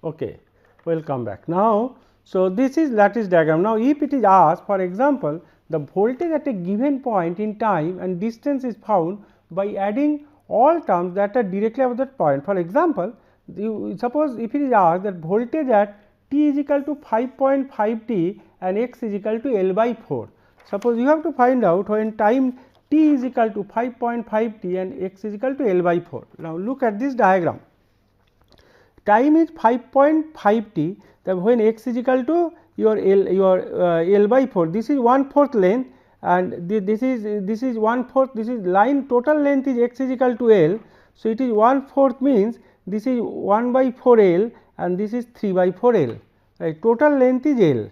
Okay, we will come back now. So, this is lattice diagram. Now, if it is asked, for example, the voltage at a given point in time and distance is found by adding all terms that are directly above that point. For example, you suppose if it is asked that voltage at t is equal to 5.5 t and x is equal to L by 4. Suppose you have to find out when time t is equal to 5.5 t and x is equal to L by 4. Now, look at this diagram. Time is 5.5 t, then when x is equal to your L by 4, this is 1/4 length and this is 1/4, this is line total length is x is equal to L. So, it is 1/4 means this is 1 by 4 L and this is 3 by 4 L, right. Total length is L.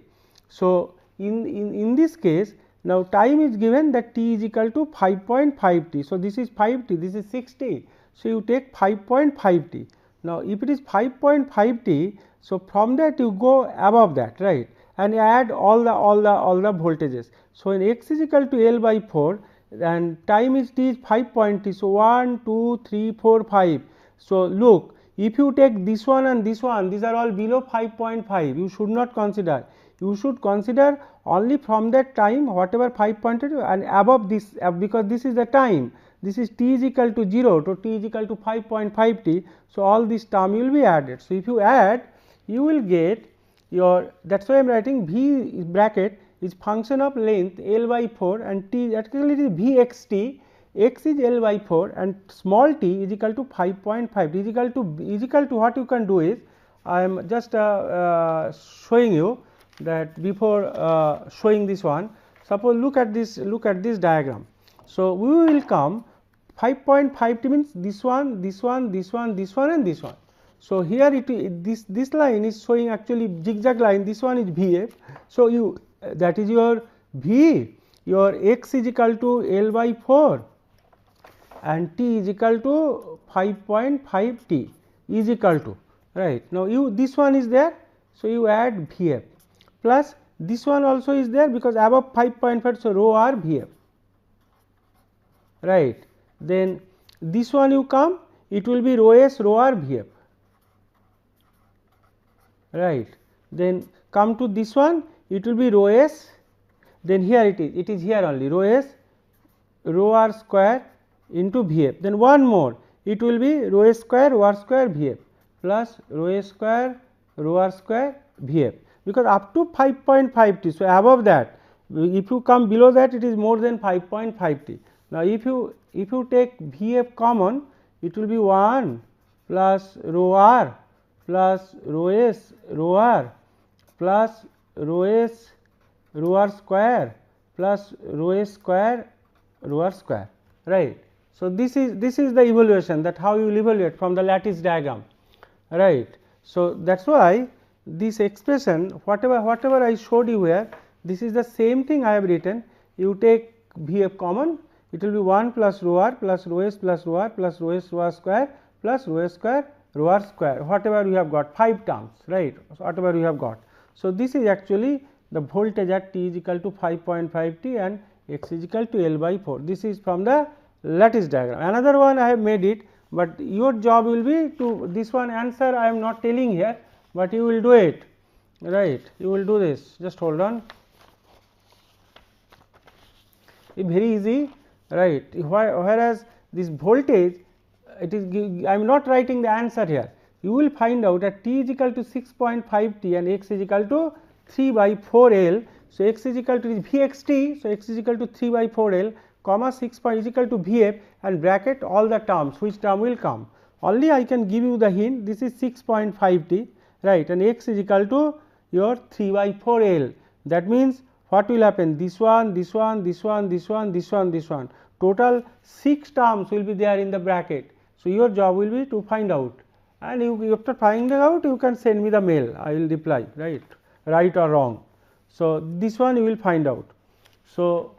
So, in this case, now time is given that t is equal to 5.5 t. So, this is 5 t, this is 6 t. So, you take 5.5 t. Now, if it is 5.5 t, so from that you go above that, right, and add all the voltages. So, when x is equal to L by 4 and time is t is 5.t. So, 1, 2, 3, 4, 5. So, look, if you take this one and this one, these are all below 5.5, you should not consider. You should consider only from that time whatever 5.2 and above this, because this is the time. This is t is equal to 0 to t is equal to 5.5 t. So, all this term will be added. So, if you add, you will get your, that is why I am writing V bracket is function of length L by 4 and t, actually it is V x t, x is L by 4 and small t is equal to 5.5 is equal to what you can do is, I am just showing you that before showing this one. Suppose look at this diagram. So, we will come 5.5 t means this one, this one, this one, this one and this one. So, here this line is showing actually zigzag line, this one is V f. So, you that is your V, your x is equal to L by 4 and t is equal to 5.5 t is equal to, right. Now, this one is there. So, you add V f plus this one also is there because above 5.5. So, rho r V f, right. Then this one you come, it will be rho s rho r V f, right. Then come to this one, it will be rho s, then here it is here only rho s rho r square into V f. Then one more, it will be rho s square rho r square V f plus rho s square rho r square V f, because up to 5.5 t. So, above that, if you come below that, it is more than 5.5 t. Now, if you take V f common, it will be 1 plus rho r plus rho s rho r plus rho s rho r square plus rho s square rho r square, right. So, this is the evaluation, that how you will evaluate from the lattice diagram, right. So, that is why this expression whatever I showed you here, this is the same thing I have written. You take V f common, it will be 1 plus rho r plus rho s plus rho r plus rho s rho r square plus rho s square rho r square, whatever you have got 5 terms, right. So, whatever you have got. So, this is actually the voltage at t is equal to 5.5 t and x is equal to L by 4. This is from the lattice diagram. Another one I have made it, but your job will be to this one answer I am not telling here, but you will do it, right. You will do this, just hold on. It is very easy, right. Whereas this voltage, it is, I am not writing the answer here. You will find out that t is equal to 6.5 t and x is equal to 3 by 4 L. So, x is equal to V x t. So, x is equal to 3 by 4 L comma 6 is equal to V f and bracket all the terms, which term will come. Only I can give you the hint, this is 6.5 t, right, and x is equal to your 3 by 4 L. That means, what will happen? This one, this one, this one, this one, this one, this one. Total 6 terms will be there in the bracket. So, your job will be to find out, and you after finding out, you can send me the mail. I will reply, right or wrong. So, this one you will find out. So,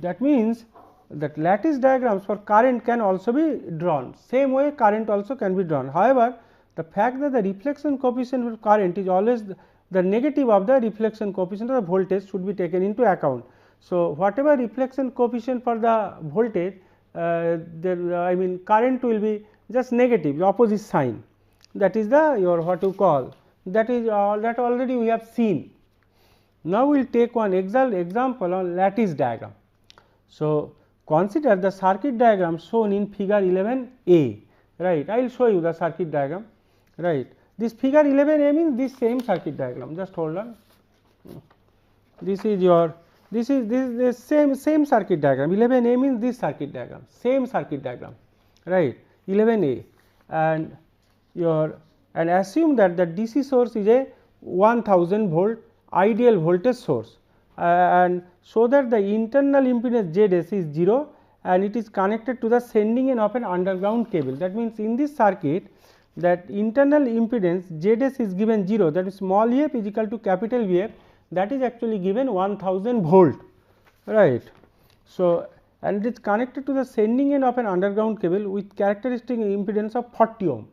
that means that lattice diagrams for current can also be drawn. Same way current also can be drawn. However, the fact that the reflection coefficient of current is always the negative of the reflection coefficient of the voltage should be taken into account. So, whatever reflection coefficient for the voltage, I mean current will be just negative, opposite sign. that is the your what you call, that is that already we have seen. Now, we will take one example on lattice diagram. So, consider the circuit diagram shown in figure 11a, right. I will show you the circuit diagram, right. This figure 11a means this same circuit diagram, just hold on. This is your, this is the same circuit diagram. 11a means this circuit diagram, same circuit diagram, right. 11a, and your, and assume that the DC source is a 1000 volt ideal voltage source, and so that the internal impedance ZS is 0 and it is connected to the sending end of an underground cable. That means, in this circuit, that internal impedance ZS is given 0, that is small ef is equal to capital Vf, that is actually given 1000 volt, right. So, and it is connected to the sending end of an underground cable with characteristic impedance of 40 ohm,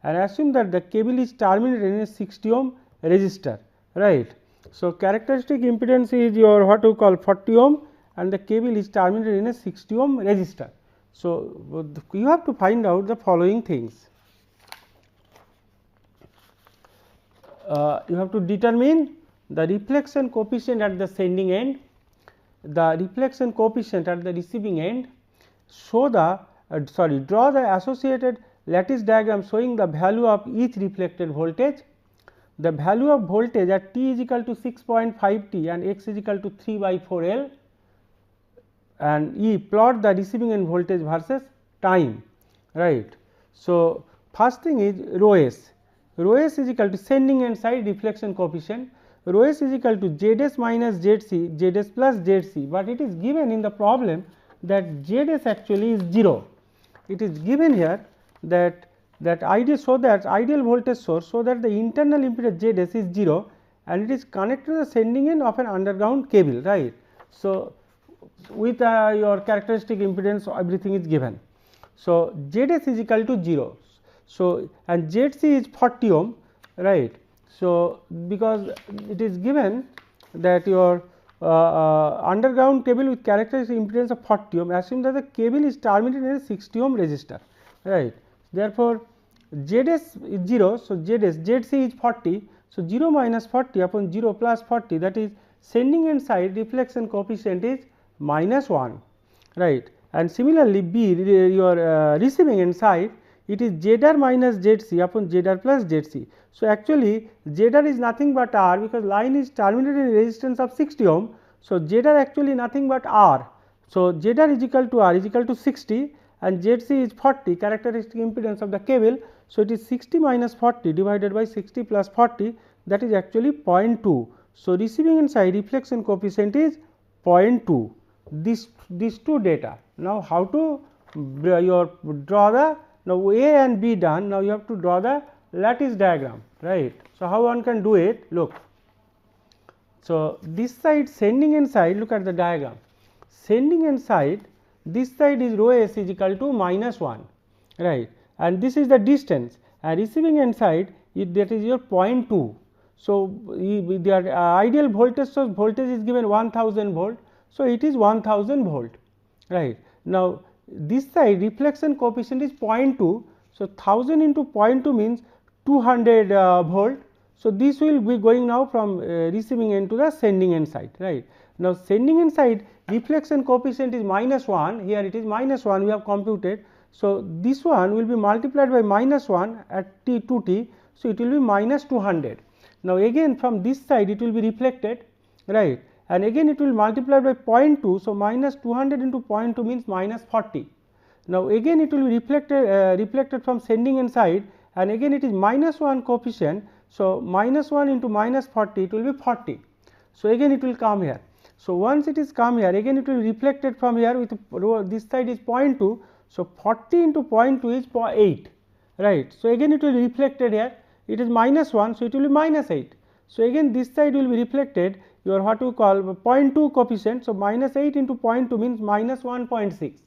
and assume that the cable is terminated in a 60 ohm resistor, right. So, characteristic impedance is your what you call 40 ohm and the cable is terminated in a 60 ohm resistor. So, you have to find out the following things. You have to determine the reflection coefficient at the sending end, the reflection coefficient at the receiving end, show the draw the associated lattice diagram showing the value of each reflected voltage, the value of voltage at t is equal to 6.5 t and x is equal to 3 by 4 L, and E plot the receiving end voltage versus time, right. So, first thing is rho s. Rho s is equal to sending end side reflection coefficient, rho s is equal to Zs minus Zc, Zs plus Zc, but it is given in the problem that Zs actually is 0. It is given here that ideal, so that ideal voltage source, so that the internal impedance Zs is 0 and it is connected to the sending end of an underground cable, right. So, with your characteristic impedance everything is given. So, Zs is equal to 0. So, and Zc is 40 ohm, right. So, because it is given that your underground cable with characteristic impedance of 40 ohm, assume that the cable is terminated in a 60 ohm resistor, right. Therefore, Zs is 0. So, Zc is 40. So, 0 minus 40 upon 0 plus 40, that is sending end side reflection coefficient is minus 1, right. And similarly, B your receiving end side, it is Zr minus Zc upon Zr plus Zc. So, actually Zr is nothing but R, because line is terminated in resistance of 60 ohm. So, Zr actually nothing but R. So, Zr is equal to R is equal to 60 and Zc is 40 characteristic impedance of the cable. So, it is 60 minus 40 divided by 60 plus 40, that is actually 0.2. So, receiving end side reflection coefficient is 0.2. These two data. Now, how to draw the, now A and B done, now you have to draw the lattice diagram, right. So, how one can do it? Look. So, this side sending end side, look at the diagram, sending end side, this side is rho s is equal to minus 1, right, and this is the distance, and receiving end side that is your 0.2. So, their ideal voltage source voltage is given 1000 volt. So, it is 1000 volt, right. Now, this side reflection coefficient is 0.2. So, 1000 into 0.2 means 200 volt. So, this will be going now from receiving end to the sending end side, right. Now, sending end side reflection coefficient is minus 1, here it is minus 1 we have computed. So, this one will be multiplied by minus 1 at t 2t. So, it will be minus 200. Now, again from this side it will be reflected, right, and again it will multiply by 0.2. So, minus 200 into 0.2 means minus 40. Now, again it will be reflected from sending end side, and again it is minus 1 coefficient. So, minus 1 into minus 40, it will be 40. So, again it will come here. So, once it is come here, again it will be reflected from here with this side is 0.2. So, 40 into 0.2 is 8, right. So, again it will be reflected here, it is minus 1. So, it will be minus 8. So, again this side will be reflected your what you call 0.2 coefficient. So, minus 8 into 0.2 means minus 1.6,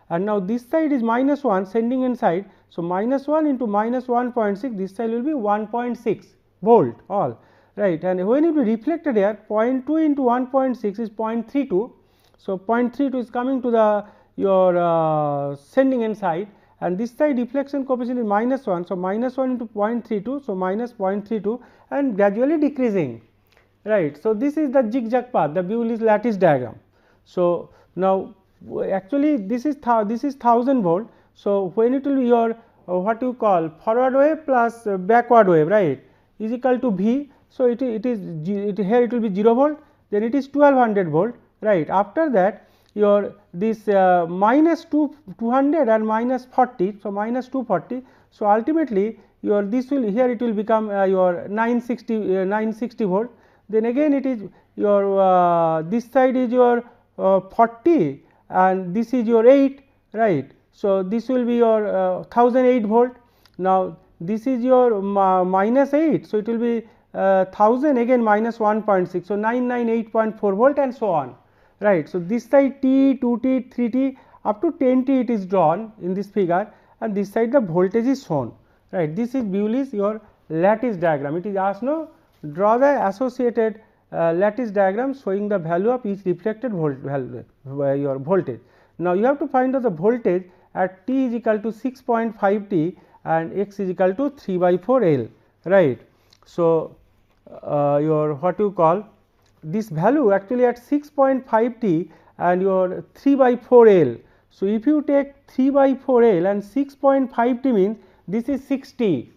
and now this side is minus 1 sending end side. So, minus 1 into minus 1.6, this side will be 1.6 volt all, right, and when it will be reflected here 0.2 into 1.6 is 0.32. So, 0.32 is coming to the your sending end side, and this side reflection coefficient is -1. So, -1 into 0.32. So, minus 0.32 and gradually decreasing, right. So, this is the zigzag path, the Bewley's lattice diagram. So, now actually this is 1000 volt. So, when it will be your what you call forward wave plus backward wave, right, is equal to V. So, it is here it will be 0 volt, then it is 1200 volt, right. After that your this minus 200 and minus 40. So, minus 240. So, ultimately your this will here it will become your 960 volt. Then again it is your this side is your 40 and this is your 8, right. So, this will be your 1008 volt. Now, this is your minus 8. So, it will be 1000 again minus 1.6. So, 998.4 volt and so on, right. So, this side T, 2T, 3T up to 10T it is drawn in this figure, and this side the voltage is shown, right. This is Bewley's your lattice diagram. It is asked, no, draw the associated lattice diagram showing the value of each reflected your voltage. Now, you have to find out the voltage at T is equal to 6.5 T and X is equal to 3/4 L, right. So, your what you call this value actually at 6.5 T and your 3/4 L. So, if you take 3/4 L and 6.5 T means this is 60,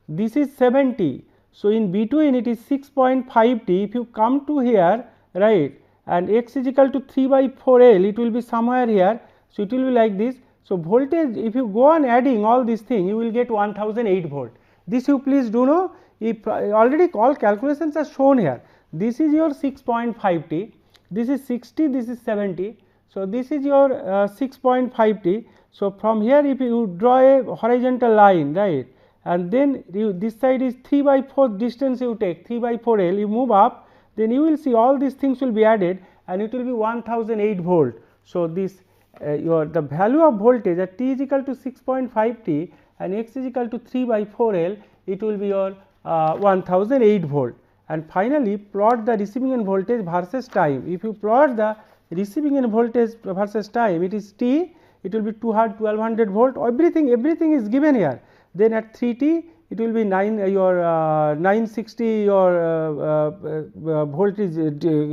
this is 70. So, in between it is 6.5 T. If you come to here, right, and X is equal to 3/4 L, it will be somewhere here. So, it will be like this. So, voltage if you go on adding all these things, you will get 1008 volt. This you please do know, if already all calculations are shown here. This is your 6.5 T, this is 60, this is 70. So, this is your 6.5 T. So, from here if you draw a horizontal line, right, and then this side is 3/4 distance you take 3/4 L, you move up, then you will see all these things will be added and it will be 1008 volt. So, this the value of voltage at T is equal to 6.5 T and X is equal to 3/4 L, it will be your 1008 volt. And finally, plot the receiving end voltage versus time. If you plot the receiving end voltage versus time, it is T, it will be 1200 volt, everything is given here. Then at 3T it will be 960 your voltage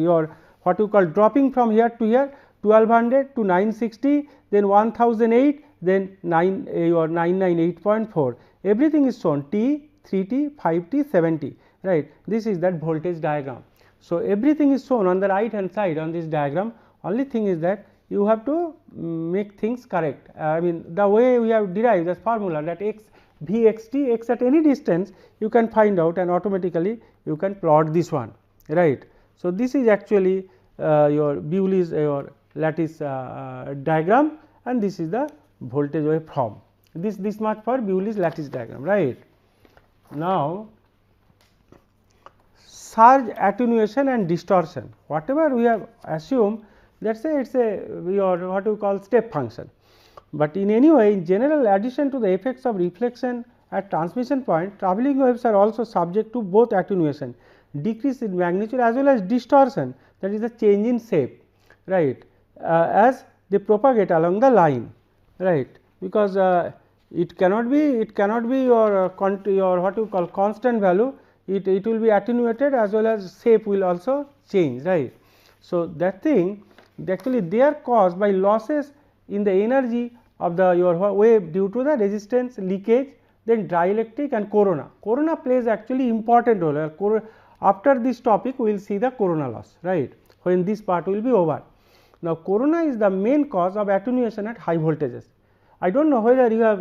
your what you call dropping from here to here 1200 to 960, then 1008, then your 998.4, everything is shown T, 3T, 5T, 7T, right. This is that voltage diagram. So, everything is shown on the right hand side on this diagram. Only thing is that you have to make things correct. I mean the way we have derived this formula that x V x t, x at any distance you can find out and automatically you can plot this one, right. So, this is actually your Bewley's your lattice diagram, and this is the voltage waveform. This much for Bewley's lattice diagram, right. Now, surge attenuation and distortion, whatever we have assumed, let us say it is a your what we call step function. But in any way, in general, addition to the effects of reflection at transmission point, travelling waves are also subject to both attenuation, decrease in magnitude as well as distortion, that is the change in shape, right, as they propagate along the line, right, because it cannot be your what you call constant value, it will be attenuated as well as shape will also change, right. So, that thing actually they are caused by losses in the energy of the your wave due to the resistance, leakage, then dielectric and corona. Corona plays actually important role. After this topic we will see the corona loss, right, when this part will be over. Now, corona is the main cause of attenuation at high voltages. I do not know whether you have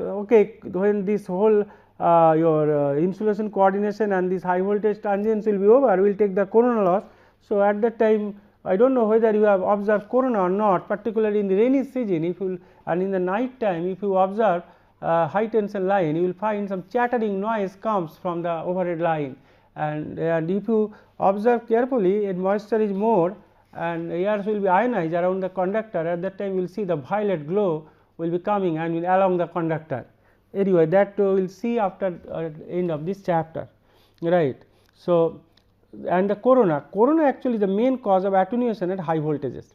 when this whole your insulation coordination and this high voltage transients will be over, we will take the corona loss. So, at that time I do not know whether you have observed corona or not, particularly in the rainy season. If you and in the night time, if you observe high tension line, you will find some chattering noise comes from the overhead line, and if you observe carefully, moisture is more and air will be ionized around the conductor. At that time, you will see the violet glow will be coming and will along the conductor. Anyway, that we will see after end of this chapter, right. So, and the corona actually the main cause of attenuation at high voltages.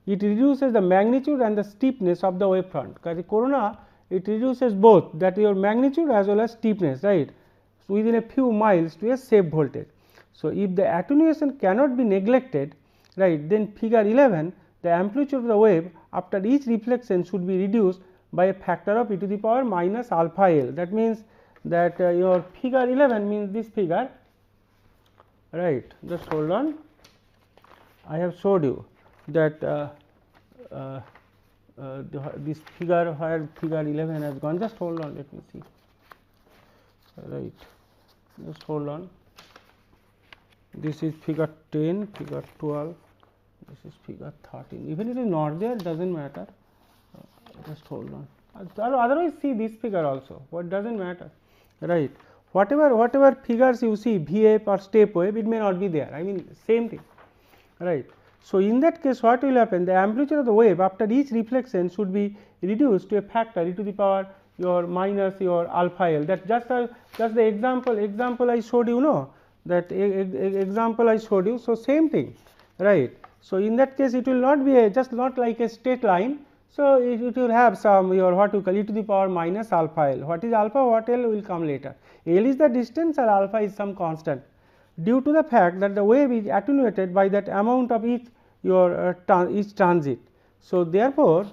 It reduces the magnitude and the steepness of the wave front, because the corona it reduces both, that your magnitude as well as steepness, right, within a few miles to a safe voltage. So, if the attenuation cannot be neglected, right, then figure 11, the amplitude of the wave after each reflection should be reduced by a factor of e to the power minus alpha L. That means that your figure 11 means this figure, right. Just hold on, I have showed you that this figure, where figure 11 has gone. Just hold on, let me see, right, just hold on. This is figure 10, figure 12, this is figure 13. Even if it is not there, does not matter, just hold on. Otherwise, see this figure also, what does not matter, right. Whatever figures you see, VF or step wave, it may not be there, I mean same thing, right. So, in that case, what will happen? The amplitude of the wave after each reflection should be reduced to a factor e to the power your minus your alpha L. That just the example I showed you, no, that example I showed you. So, same thing, right. So, in that case, it will not be just not like a straight line. So, it will have some your what you call e to the power minus alpha L. What is alpha, what L will come later. L is the distance and alpha is some constant, due to the fact that the wave is attenuated by that amount of each your each transit. So, therefore,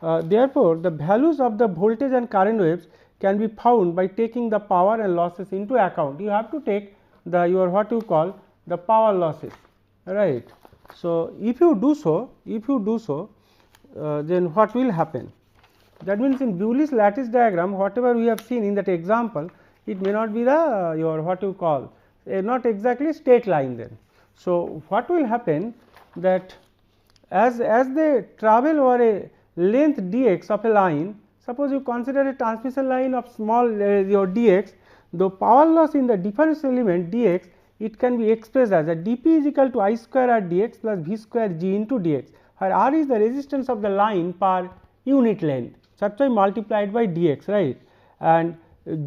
the values of the voltage and current waves can be found by taking the power and losses into account. You have to take the your what you call the power losses, right. So, if you do so, then what will happen? That means, in Bewley's lattice diagram, whatever we have seen in that example, it may not be the your what you call not exactly straight line then. So, what will happen, that as they travel over a length dx of a line, suppose you consider a transmission line of small your dx, the power loss in the differential element dx, it can be expressed as a dp is equal to I square r dx plus v square g into dx, where r is the resistance of the line per unit length, such as multiplied by dx, right, and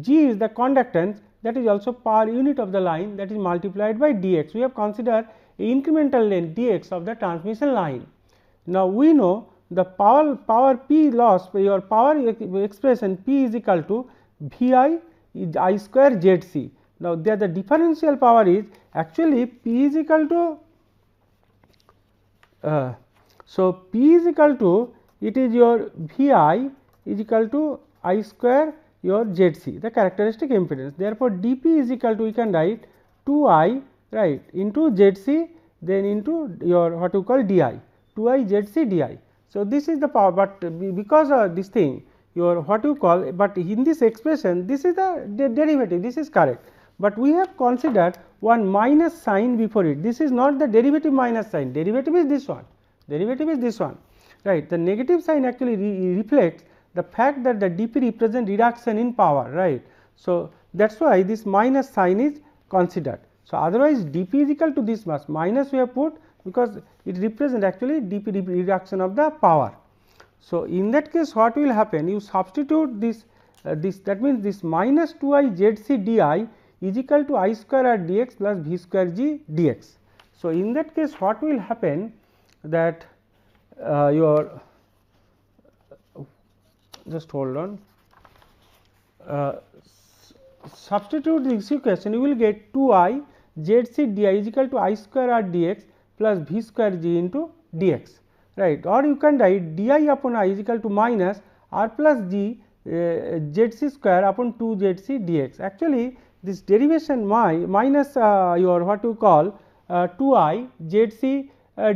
g is the conductance, that is also per unit of the line, that is multiplied by dx. We have considered incremental length dx of the transmission line. Now, we know the power P loss, your power expression P is equal to V I I square Z C. Now, there the differential power is actually P is equal to so P is equal to, it is your V I is equal to I square your Z C, the characteristic impedance. Therefore, dP is equal to, we can write 2 I, right, into Z C, then into your what you call d I, 2 I Z C d I. So, this is the power, but because of this thing your what you call, but in this expression this is the derivative, this is correct, but we have considered one minus sign before it. This is not the derivative minus sign, derivative is this one, right. The negative sign actually reflects the fact that the dP represents reduction in power, right. So, that is why this minus sign is considered. So, otherwise dP is equal to this much, minus we have put because it represents actually dP reduction of the power. So, in that case what will happen, you substitute this that means this minus 2 I Z C d I is equal to I square r dx plus v square g dx. So, in that case what will happen, that your just hold on, substitute this equation, you will get 2 I Z C d I is equal to I square r dx plus v square g into dx, right, or you can write d I upon I is equal to minus r plus g Z C square upon 2 Z C dx. Actually, this derivation minus your what you call 2 I Z C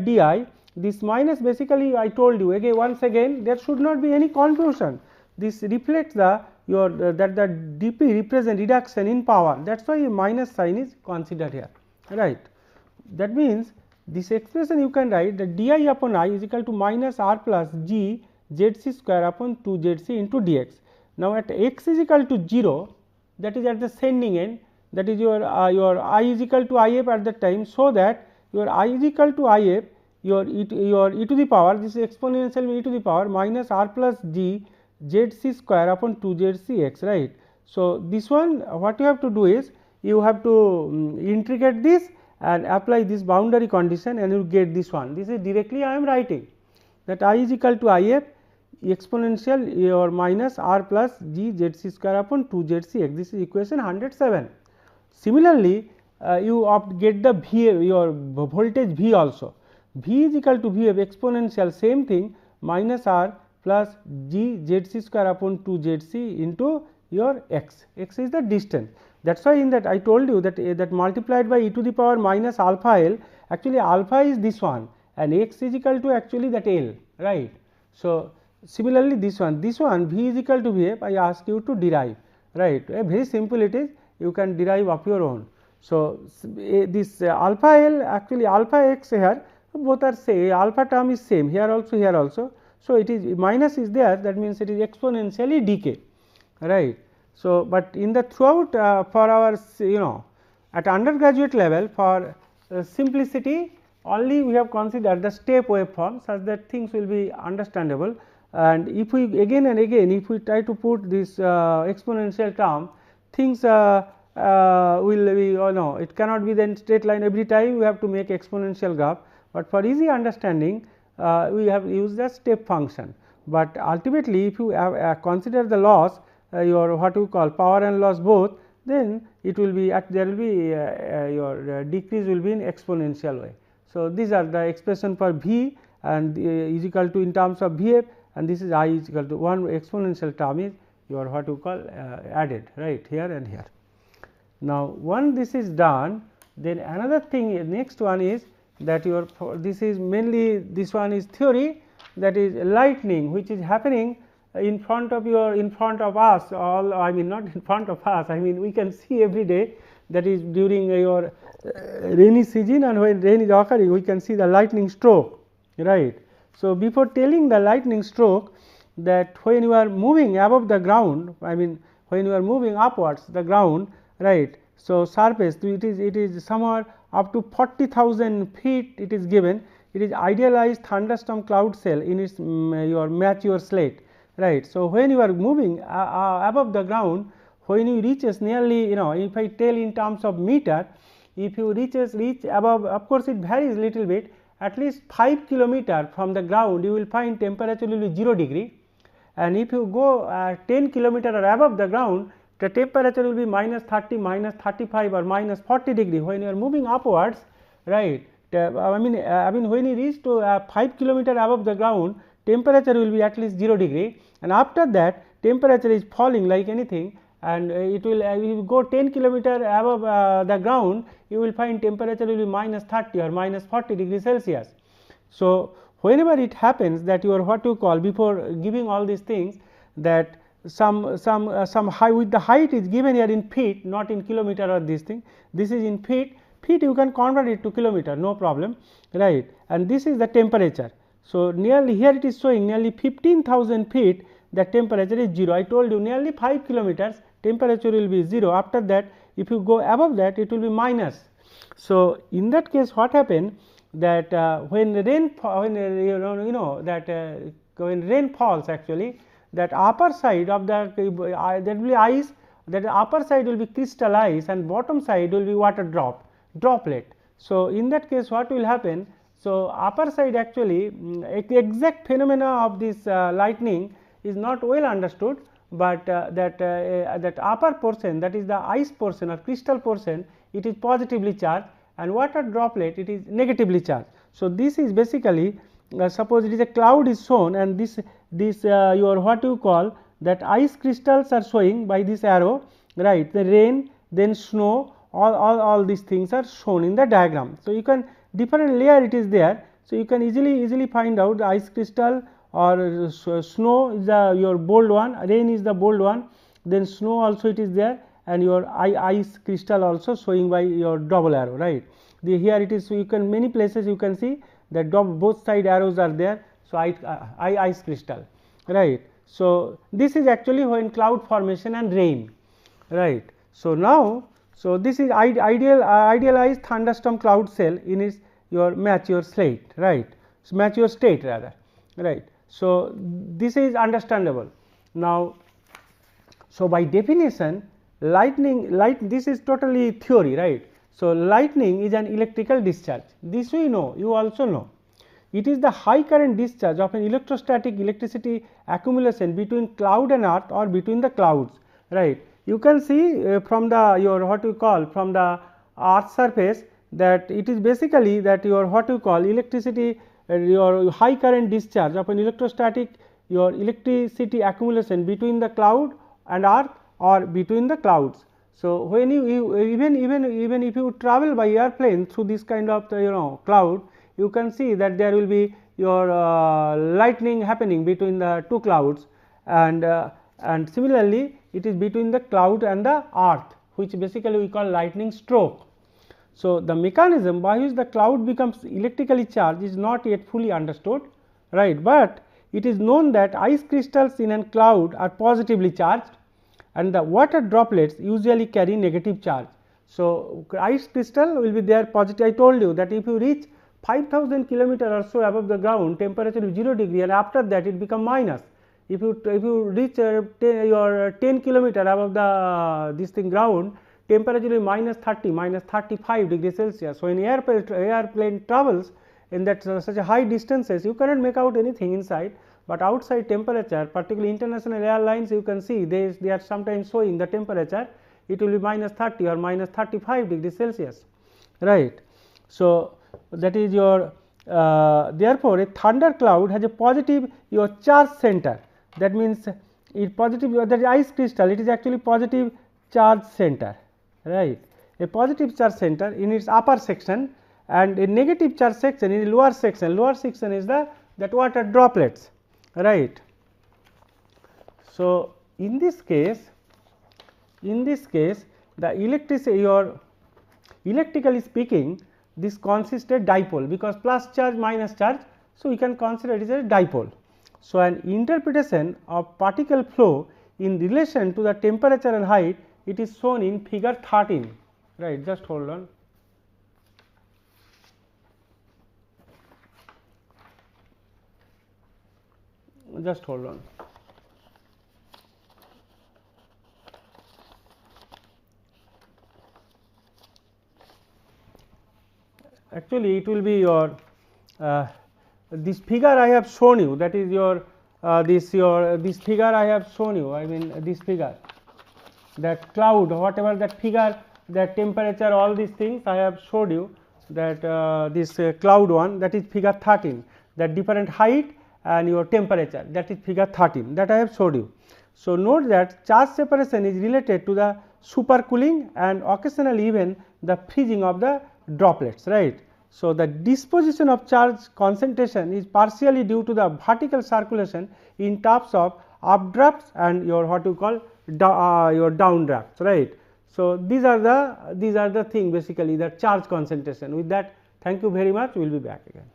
d I, this minus basically I told you again, once again there should not be any confusion. This reflects the your that the dP represent reduction in power, that is why a minus sign is considered here, right. That means, this expression you can write that d I upon I is equal to minus r plus g Z C square upon 2 Z C into dx. Now, at x is equal to 0, that is at the sending end, that is your I is equal to I f at that time. So, that your I is equal to I f, your e to the power, this is exponential e to the power minus r plus g Z C square upon 2 Z C x, right. So, this one what you have to do is, you have to integrate this and apply this boundary condition and you get this one. This is directly I am writing that I is equal to I f exponential your minus r plus g zc square upon 2 zc x. This is equation 107. Similarly, you get the V your voltage V also. V is equal to V f exponential same thing minus r plus g zc square upon 2 zc into your x. X is the distance. That is why in that I told you that that multiplied by e to the power minus alpha l, actually alpha is this one and x is equal to actually that L, right. So, similarly this one V is equal to V f, I ask you to derive, right. Very simple it is, you can derive of your own. So, this alpha L actually alpha x here both are same, alpha term is same here also here also. So, it is minus is there, that means it is exponentially decay, right. So, but in the throughout for our at undergraduate level for simplicity only we have considered the step waveform such that things will be understandable, and if we again and again if we try to put this exponential term, things will be it cannot be then straight line every time, we have to make exponential graph, but for easy understanding we have used the step function. But ultimately if you have consider the loss your what we call power and loss both, then it will be there will be your decrease will be in exponential way. So, these are the expression for V and is equal to in terms of V f, and this is I is equal to one exponential term is your what you call added right here and here. Now, once this is done, then another thing next one is that your this is mainly this one is theory, that is lightning which is happening in front of us all, I mean not in front of us, I mean we can see every day, that is during your rainy season, and when rain is occurring we can see the lightning stroke, right. So, before telling the lightning stroke, that when you are moving above the ground, I mean when you are moving upwards the ground, right. So, surface it is somewhere up to 40,000 feet it is given, it is idealized thunderstorm cloud cell in its your mature slate, right. So, when you are moving above the ground, when you reaches nearly if I tell in terms of meter, if you reach above, of course, it varies little bit, at least 5 kilometer from the ground you will find temperature will be 0 degree, and if you go 10 kilometer or above the ground, the temperature will be minus 30, minus 35 or minus 40 degree when you are moving upwards, right. I mean when you reach to 5 kilometer above the ground, temperature will be at least 0 degree, and after that temperature is falling like anything, and it will if you go 10 kilometer above the ground, you will find temperature will be minus 30 or minus 40 degree Celsius. So, whenever it happens that you are what you call before giving all these things, that some high with the height is given here in feet, not in kilometer or this thing, this is in feet you can convert it to kilometer, no problem, right, and this is the temperature. So, nearly here it is showing nearly 15,000 feet the temperature is 0. I told you nearly 5 kilometers temperature will be 0, after that if you go above that it will be minus. So, in that case what happened that when rain that when rain falls actually, that upper side of the that will be ice, that upper side will be crystal ice and bottom side will be water droplet. So, in that case what will happen, so upper side actually exact phenomena of this lightning is not well understood, but that upper portion, that is the ice portion or crystal portion, it is positively charged, and water droplet it is negatively charged. So, this is basically suppose it is a cloud is shown, and this your what you call that ice crystals are showing by this arrow, right, the rain, then snow, all these things are shown in the diagram. So, you can different layer it is there. So, you can easily find out the ice crystal or snow is the your bold one, rain is the bold one, then snow also it is there, and your ice crystal also showing by your double arrow, right. Here it is, so you can many places you can see that both side arrows are there. So, ice crystal, right. So, this is actually when cloud formation and rain, right. So, now, so this is idealized thunderstorm cloud cell in its your mature state, right. So, mature state rather, right. So, this is understandable. Now, so by definition this is totally theory, right. So, lightning is an electrical discharge, this we know, you also know. it is the high current discharge of an electrostatic electricity accumulation between cloud and earth or between the clouds, right. You can see from the your what we call from the earth surface that it is basically that your what you call electricity your high current discharge of an electrostatic your electricity accumulation between the cloud and earth or between the clouds. So, when you even if you travel by airplane through this kind of cloud, you can see that there will be your lightning happening between the two clouds, and similarly it is between the cloud and the earth, which basically we call lightning stroke. So, the mechanism by which the cloud becomes electrically charged is not yet fully understood, right, but it is known that ice crystals in a cloud are positively charged and the water droplets usually carry negative charge. So, ice crystal will be there positive. I told you that if you reach 5000 kilometer or so above the ground, temperature will be 0 degree, and after that it become minus. If you reach your 10 kilometer above the this thing ground, temperature will be minus 30, minus 35 degrees Celsius. So, in airplane travels in that such a high distances, you cannot make out anything inside, but outside temperature, particularly international airlines, you can see they are sometimes showing the temperature, it will be minus 30 or minus 35 degrees Celsius, right. So, that is your therefore, a thunder cloud has a positive your charge center, that means it positive that is ice crystal, it is actually positive charge center, right, a positive charge center in its upper section and a negative charge section in the lower section is the that water droplets, right. So, in this case the electrically speaking, this consists a dipole, because plus charge minus charge. So, we can consider it as a dipole. So, an interpretation of particle flow in relation to the temperature and height, it is shown in figure 13, right. Just hold on. Just hold on. Actually, it will be your this figure I have shown you, that is your this figure I have shown you, I mean this figure, that cloud, whatever that figure, that temperature, all these things I have showed you, that this cloud one, that is figure 13, that different height and your temperature, that is figure 13, that I have showed you. So, note that charge separation is related to the supercooling and occasionally even the freezing of the droplets, right. So, the disposition of charge concentration is partially due to the vertical circulation in terms of updrafts and your what you call your downdrafts, right. So, these are the thing basically, the charge concentration. With that, thank you very much, we will be back again.